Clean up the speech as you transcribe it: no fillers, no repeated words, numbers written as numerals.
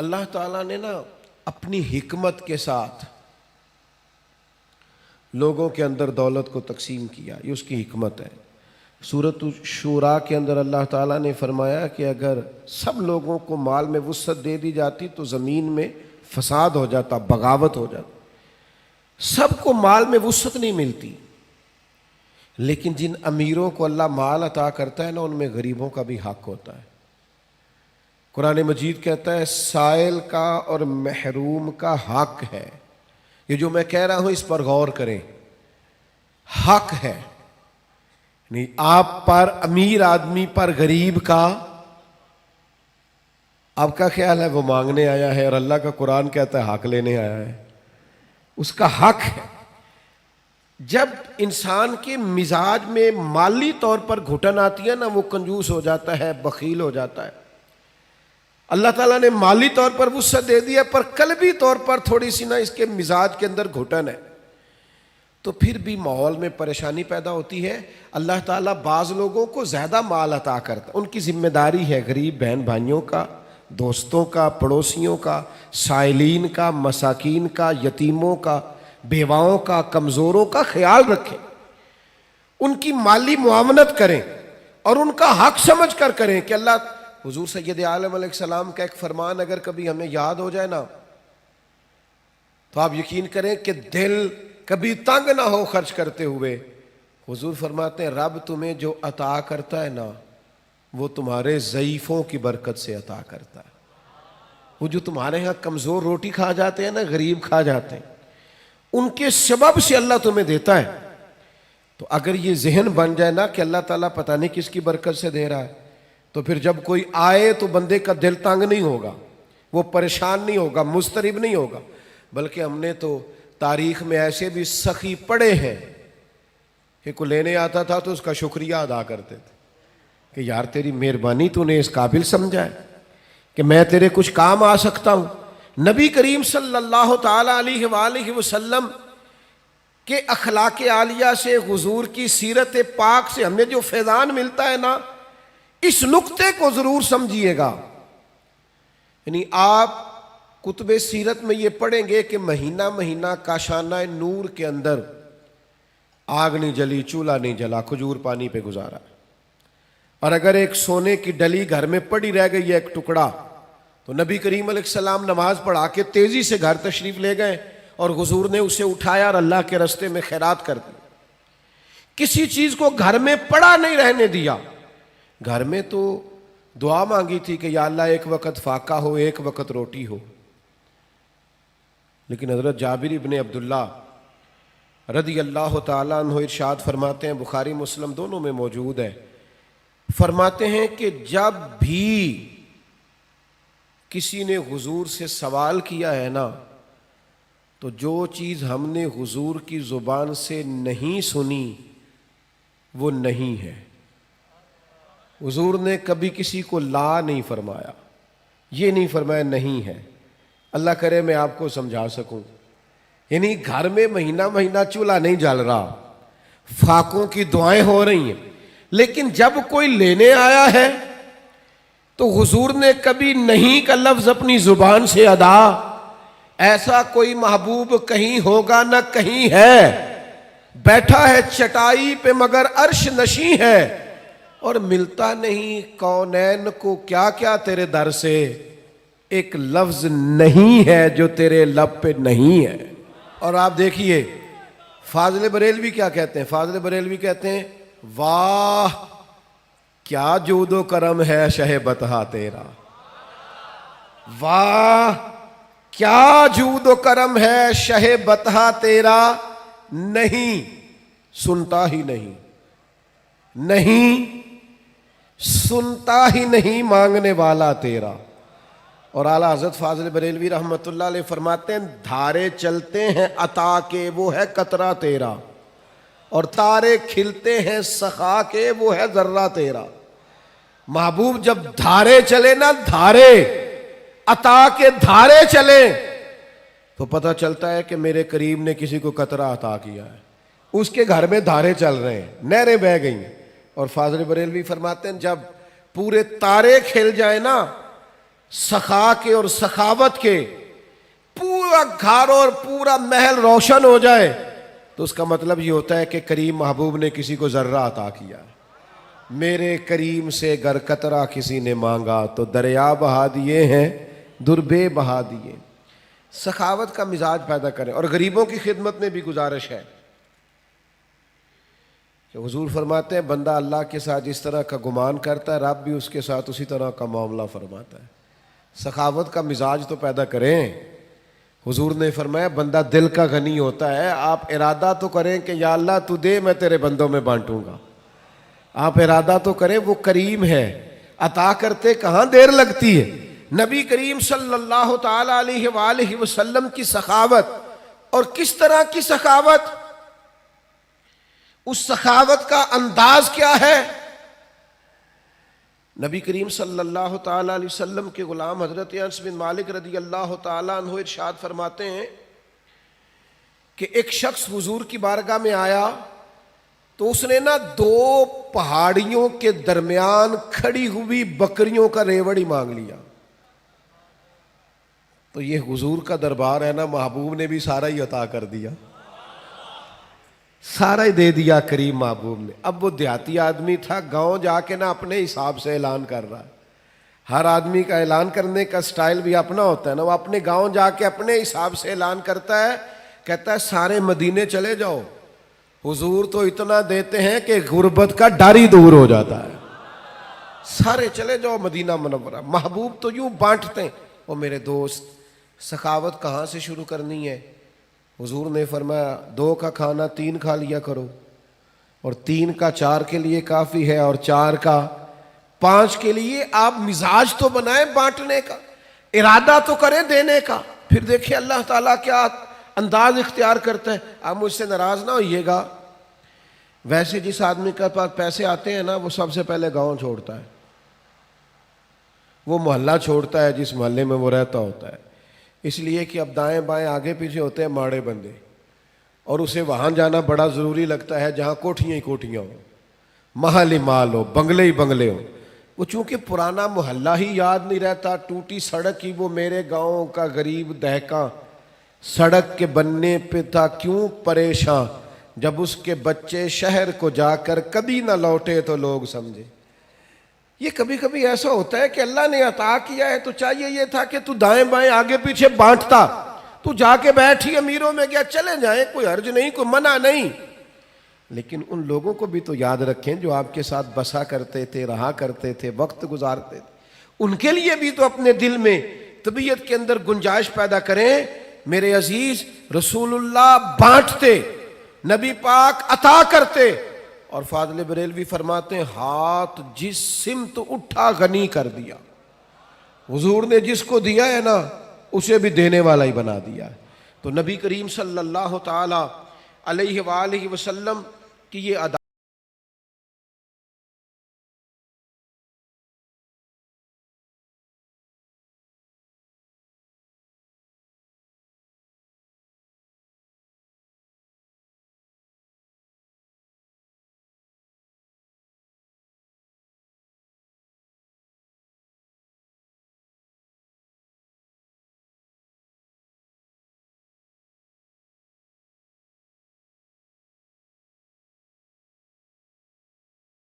اللہ تعالیٰ نے نا اپنی حکمت کے ساتھ لوگوں کے اندر دولت کو تقسیم کیا، یہ اس کی حکمت ہے۔ سورۃ الشورى کے اندر اللہ تعالیٰ نے فرمایا کہ اگر سب لوگوں کو مال میں وسعت دے دی جاتی تو زمین میں فساد ہو جاتا، بغاوت ہو جاتی۔ سب کو مال میں وسعت نہیں ملتی، لیکن جن امیروں کو اللہ مال عطا کرتا ہے نا، ان میں غریبوں کا بھی حق ہوتا ہے۔ قرآن مجید کہتا ہے سائل کا اور محروم کا حق ہے۔ یہ جو میں کہہ رہا ہوں اس پر غور کریں، حق ہے، نہیں آپ پر، امیر آدمی پر غریب کا۔ آپ کا خیال ہے وہ مانگنے آیا ہے، اور اللہ کا قرآن کہتا ہے حق لینے آیا ہے، اس کا حق ہے۔ جب انسان کے مزاج میں مالی طور پر گھٹن آتی ہے نا، وہ کنجوس ہو جاتا ہے، بخیل ہو جاتا ہے۔ اللہ تعالیٰ نے مالی طور پر وسعت دے دیا، پر قلبی طور پر تھوڑی سی نا اس کے مزاج کے اندر گھٹن ہے، تو پھر بھی ماحول میں پریشانی پیدا ہوتی ہے۔ اللہ تعالیٰ بعض لوگوں کو زیادہ مال عطا کرتا ہے، ان کی ذمہ داری ہے غریب بہن بھائیوں کا، دوستوں کا، پڑوسیوں کا، سائلین کا، مساکین کا، یتیموں کا، بیواؤں کا، کمزوروں کا خیال رکھیں، ان کی مالی معاونت کریں اور ان کا حق سمجھ کر کریں کہ اللہ حضور سید عالم علیہ السلام کا ایک فرمان اگر کبھی ہمیں یاد ہو جائے نا، تو آپ یقین کریں کہ دل کبھی تنگ نہ ہو خرچ کرتے ہوئے۔ حضور فرماتے ہیں رب تمہیں جو عطا کرتا ہے نا، وہ تمہارے ضعیفوں کی برکت سے عطا کرتا ہے۔ وہ جو تمہارے ہاں کمزور روٹی کھا جاتے ہیں نا، غریب کھا جاتے ہیں، ان کے سبب سے اللہ تمہیں دیتا ہے۔ تو اگر یہ ذہن بن جائے نا کہ اللہ تعالیٰ پتہ نہیں کس کی برکت سے دے رہا ہے، تو پھر جب کوئی آئے تو بندے کا دل تنگ نہیں ہوگا، وہ پریشان نہیں ہوگا، مضطرب نہیں ہوگا۔ بلکہ ہم نے تو تاریخ میں ایسے بھی سخی پڑے ہیں کہ کوئی لینے آتا تھا تو اس کا شکریہ ادا کرتے تھے کہ یار تیری مہربانی، تو نے اس قابل سمجھا ہے کہ میں تیرے کچھ کام آ سکتا ہوں۔ نبی کریم صلی اللہ تعالی علیہ وآلہ وسلم کے اخلاق عالیہ سے، حضور کی سیرت پاک سے ہمیں جو فیضان ملتا ہے نا، اس نقطے کو ضرور سمجھیے گا۔ یعنی آپ کتب سیرت میں یہ پڑھیں گے کہ مہینہ مہینہ کاشانہ نور کے اندر آگ نہیں جلی، چولہا نہیں جلا، کھجور پانی پہ گزارا۔ اور اگر ایک سونے کی ڈلی گھر میں پڑی رہ گئی ہے ایک ٹکڑا، تو نبی کریم علیہ السلام نماز پڑھا کے تیزی سے گھر تشریف لے گئے اور حضور نے اسے اٹھایا اور اللہ کے راستے میں خیرات کر دی۔ کسی چیز کو گھر میں پڑا نہیں رہنے دیا۔ گھر میں تو دعا مانگی تھی کہ یا اللہ ایک وقت فاقہ ہو، ایک وقت روٹی ہو، لیکن حضرت جابر ابن عبداللہ رضی اللہ تعالیٰ عنہ ارشاد فرماتے ہیں، بخاری مسلم دونوں میں موجود ہے، فرماتے ہیں کہ جب بھی کسی نے حضور سے سوال کیا ہے نا، تو جو چیز ہم نے حضور کی زبان سے نہیں سنی وہ نہیں ہے۔ حضور نے کبھی کسی کو لا نہیں فرمایا، یہ نہیں فرمایا نہیں ہے۔ اللہ کرے میں آپ کو سمجھا سکوں، یعنی گھر میں مہینہ مہینہ چولہا نہیں جل رہا، فاقوں کی دعائیں ہو رہی ہیں، لیکن جب کوئی لینے آیا ہے تو حضور نے کبھی نہیں کا لفظ اپنی زبان سے ادا۔ ایسا کوئی محبوب کہیں ہوگا نہ کہیں ہے، بیٹھا ہے چٹائی پہ مگر عرش نشیں ہے، اور ملتا نہیں کونین کو کیا کیا تیرے در سے، ایک لفظ نہیں ہے جو تیرے لب پہ نہیں ہے۔ اور آپ دیکھیے فاضل بریلوی کیا کہتے ہیں، فاضل بریلوی کہتے ہیں واہ کیا جود و کرم ہے شہ بطحہ تیرا، واہ کیا جود و کرم ہے شہ بطحہ تیرا، نہیں سنتا ہی نہیں، نہیں سنتا ہی نہیں مانگنے والا تیرا۔ اور اعلیٰ حضرت فاضل بریلوی رحمۃ اللہ علیہ فرماتے ہیں دھارے چلتے ہیں عطا کے وہ ہے قطرہ تیرا، اور تارے کھلتے ہیں سخا کے وہ ہے ذرہ تیرا۔ محبوب جب دھارے چلے نا، دھارے عطا کے دھارے چلے، تو پتہ چلتا ہے کہ میرے کریم نے کسی کو قطرہ عطا کیا ہے، اس کے گھر میں دھارے چل رہے ہیں، نہریں بہہ گئی ہیں۔ اور فاضل بریلوی فرماتے ہیں جب پورے تارے کھل جائیں نا، سخا کے اور سخاوت کے پورا گھر اور پورا محل روشن ہو جائے تو اس کا مطلب یہ ہوتا ہے کہ کریم محبوب نے کسی کو ذرہ عطا کیا. میرے کریم سے گر قطرہ کسی نے مانگا تو دریا بہا دیے ہیں دربے بہا دیے. سخاوت کا مزاج پیدا کریں. اور غریبوں کی خدمت میں بھی گزارش ہے کہ حضور فرماتے ہیں بندہ اللہ کے ساتھ جس طرح کا گمان کرتا ہے رب بھی اس کے ساتھ اسی طرح کا معاملہ فرماتا ہے. سخاوت کا مزاج تو پیدا کریں. حضور نے فرمایا بندہ دل کا غنی ہوتا ہے. آپ ارادہ تو کریں کہ یا اللہ تو دے میں تیرے بندوں میں بانٹوں گا. آپ ارادہ تو کریں. وہ کریم ہے, عطا کرتے کہاں دیر لگتی ہے. نبی کریم صلی اللہ تعالی علیہ وآلہ وسلم کی سخاوت, اور کس طرح کی سخاوت, اس سخاوت کا انداز کیا ہے. نبی کریم صلی اللہ تعالی علیہ وسلم کے غلام حضرت انس بن مالک رضی اللہ تعالی عنہ ارشاد فرماتے ہیں کہ ایک شخص حضور کی بارگاہ میں آیا تو اس نے نا 2 پہاڑیوں کے درمیان کھڑی ہوئی بکریوں کا ریوڑ ہی مانگ لیا. تو یہ حضور کا دربار ہے نا, محبوب نے بھی سارا ہی عطا کر دیا, سارا ہی دے دیا کریم محبوب نے. اب وہ دیہاتی آدمی تھا, گاؤں جا کے نا اپنے حساب سے اعلان کر رہا ہے. ہر آدمی کا اعلان کرنے کا سٹائل بھی اپنا ہوتا ہے نا. وہ اپنے گاؤں جا کے اپنے حساب سے اعلان کرتا ہے, کہتا ہے سارے مدینے چلے جاؤ, حضور تو اتنا دیتے ہیں کہ غربت کا ڈر ہی دور ہو جاتا ہے. سارے چلے جاؤ مدینہ منورہ. محبوب تو یوں بانٹتے ہیں. وہ میرے دوست, سخاوت کہاں سے شروع کرنی ہے. حضور نے فرمایا 2 کا کھانا 3 کھا لیا کرو, اور 3 کا 4 کے لیے کافی ہے, اور 4 کا 5 کے لیے. آپ مزاج تو بنائیں بانٹنے کا, ارادہ تو کریں دینے کا. پھر دیکھیں اللہ تعالیٰ کیا انداز اختیار کرتا ہے. آپ مجھ سے ناراض نہ ہوئیے گا, ویسے جس آدمی کے پاس پیسے آتے ہیں نا وہ سب سے پہلے گاؤں چھوڑتا ہے, وہ محلہ چھوڑتا ہے جس محلے میں وہ رہتا ہوتا ہے. اس لیے کہ اب دائیں بائیں آگے پیچھے ہوتے ہیں ماڑے بندے, اور اسے وہاں جانا بڑا ضروری لگتا ہے جہاں کوٹھیاں ہی کوٹھیاں ہوں, محل ہی مال ہو, بنگلے ہی بنگلے ہوں. وہ چونکہ پرانا محلہ ہی یاد نہیں رہتا, ٹوٹی سڑک ہی وہ میرے گاؤں کا غریب دہقاں سڑک کے بننے پہ تھا کیوں پریشاں, جب اس کے بچے شہر کو جا کر کبھی نہ لوٹے تو لوگ سمجھے. یہ کبھی کبھی ایسا ہوتا ہے کہ اللہ نے عطا کیا ہے تو چاہیے یہ تھا کہ تو دائیں بائیں آگے پیچھے بانٹتا. تو جا کے بیٹھی امیروں میں گیا, چلے جائیں, کوئی حرج نہیں, کوئی منع نہیں. لیکن ان لوگوں کو بھی تو یاد رکھیں جو آپ کے ساتھ بسا کرتے تھے, رہا کرتے تھے, وقت گزارتے تھے. ان کے لیے بھی تو اپنے دل میں طبیعت کے اندر گنجائش پیدا کریں. میرے عزیز, رسول اللہ بانٹتے, نبی پاک عطا کرتے, اور فاضل بریلوی فرماتے ہیں ہاتھ جس سمت اٹھا غنی کر دیا. حضور نے جس کو دیا ہے نا اسے بھی دینے والا ہی بنا دیا ہے. تو نبی کریم صلی اللہ تعالی علیہ وآلہ وسلم کی یہ